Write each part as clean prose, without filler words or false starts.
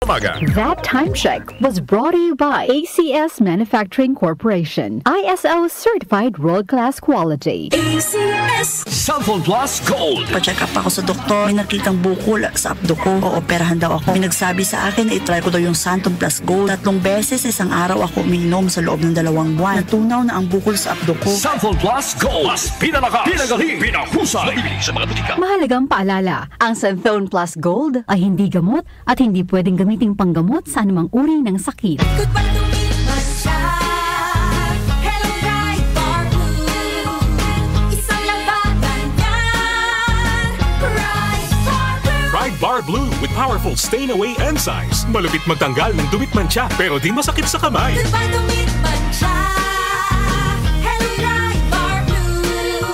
That time check was brought to you by ACS Manufacturing Corporation. ISO certified world-class quality. ACS Cellphone Plus Gold. Pa-check up ako sa doktor. May nakitang bukol sa abdo ko. Ooperahan daw ako. May nagsabi sa akin na itry ko daw yung Santon Plus Gold. 3 beses isang araw ako uminom sa loob ng 2 buwan. Natunaw na ang bukol sa abdo ko. Cellphone Plus Gold. Mas pinalakas, pinagaling, pinahusay. Mabibili sa mga butika. Mahalagang paalala, ang Santon Plus Gold ay hindi gamot at hindi pwedeng gamiting panggamot sa anumang uri ng sakit. Goodbye to me, Masyad. Hello, Right Bar Blue. Isang labanan yan. Right Bar Blue. Right Bar Blue with powerful stain-away enzymes. Malupit magtanggal ng dumit mancha pero di masakit sa kamay. Goodbye to me, Masyad. Hello, Right Bar Blue.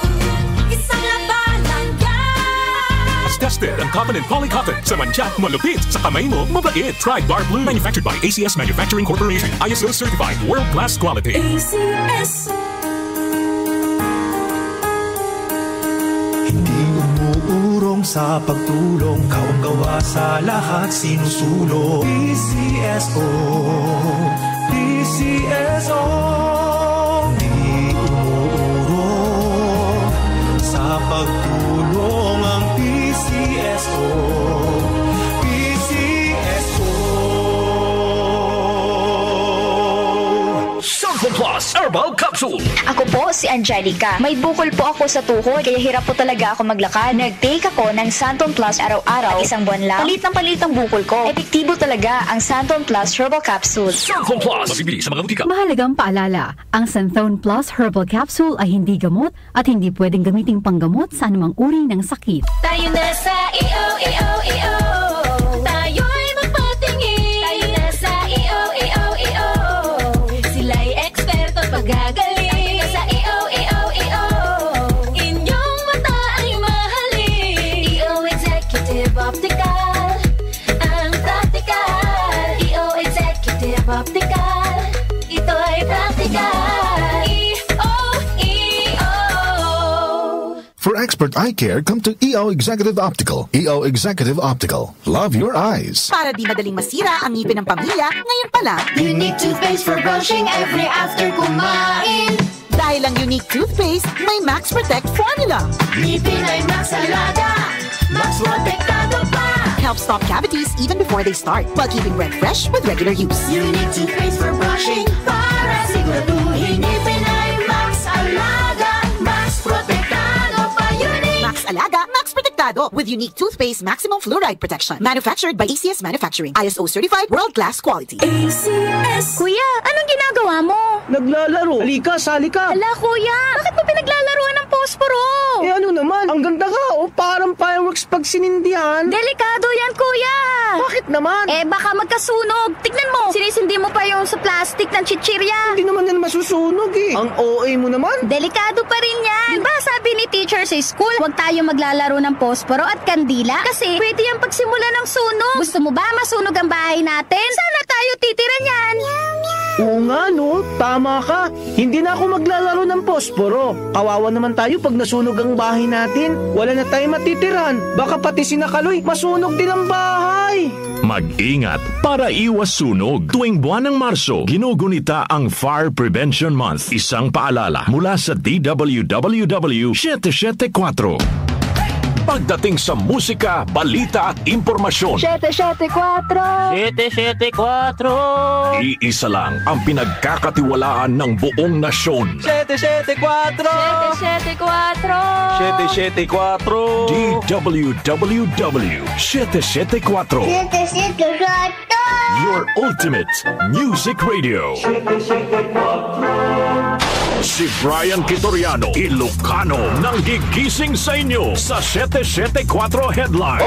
Isang labanan yan. As tested ang cotton and polycotton sa mancha, malupit sa kamay mo, mabait. Right Bar Blue, manufactured by ACS Manufacturing Corporation. ISO certified world-class quality. ACS. Hindi umuurong sa pagtulong, kaong gawa sa lahat sinusulong. PCSO, PCSO. Hindi umuurong sa pagtulong ang PCSO, PCSO. Cellphone Plus Herbal Capsule. Ako po si Angelica. May bukol po ako sa tuhod, kaya hirap po talaga ako maglakad. Nag-take ako ng Santon Plus araw-araw at 1 buwan lang. Palit ang bukol ko. Epektibo talaga ang Santon Plus Herbal Capsule. Cellphone Plus. Mabibili sa mga butika. Mahalagang paalala, ang Santon Plus Herbal Capsule ay hindi gamot at hindi pwedeng gamiting panggamot sa anumang uri ng sakit. Tayo na sa EO. Tayo'y magpatingin. Tayo na sa EO. Sila'y eksperto at pagagaling. Tayo na sa EO. Inyong mata ay mahalin. EO Executive Optical. Ang practical. EO Executive Optical. Ito'y practical. EO. For expert eye care, come to EO Executive Optical. EO Executive Optical. Love your eyes. Para di madaling masira ang ngipin ng pamilya, ngayon pa lang, Unique toothpaste for brushing every after kumain. dahil ang unique toothpaste, may Max Protect formula. Ngipin ay Max Alaga. Max Protektado pa. Helps stop cavities even before they start, while keeping breath fresh with regular use. Unique toothpaste for brushing para siguraduhin ngipin ay Max Alaga. Max Protektado pa. Unique. Max Alaga, Max Protectado with unique toothpaste maximum fluoride protection. Manufactured by ACS Manufacturing. ISO certified world-class quality. ACS. Kuya, anong ginagawa mo? Naglalaro. Halika, sali ka. Ala kuya, bakit mo pinaglalaruan ng posporo? Eh ano naman, ang ganda ka. O parang fireworks pag sinindihan. Delikado yan kuya. Bakit naman? Eh baka magkasunog. Tignan mo, sinisindi mo pa yung sa plastic ng chichirya. Hindi naman yan masusunog eh. Ang OA mo naman. Delikado pa rin yan. Diba sabi ni teacher sa school, huwag tayo maglalaro ng posporo at kandila kasi pwede yan pagsimula ng sunog. Gusto mo ba masunog ang bahay natin? Sana tayo titira niyan. Oo nga no, tama ka. Hindi na ako maglalaro ng posporo. Kawawa naman tayo pag nasunog ang bahay natin. Wala na tayo matitiran. Baka pati sinakaloy, masunog din ang bahay. Mag-ingat para iwas sunog. Tuwing buwan ng Marso, ginugunita ang Fire Prevention Month. Isang paalala mula sa DWWW 774. Pagdating sa musika, balita at impormasyon, 774. iisa lang ang pinagkakatiwalaan ng buong nasyon. 774! 774! DWWW 774. Your ultimate music radio. Si Brian Kitoriano, Ilocano, nang gigising sa inyo sa 774 Headline.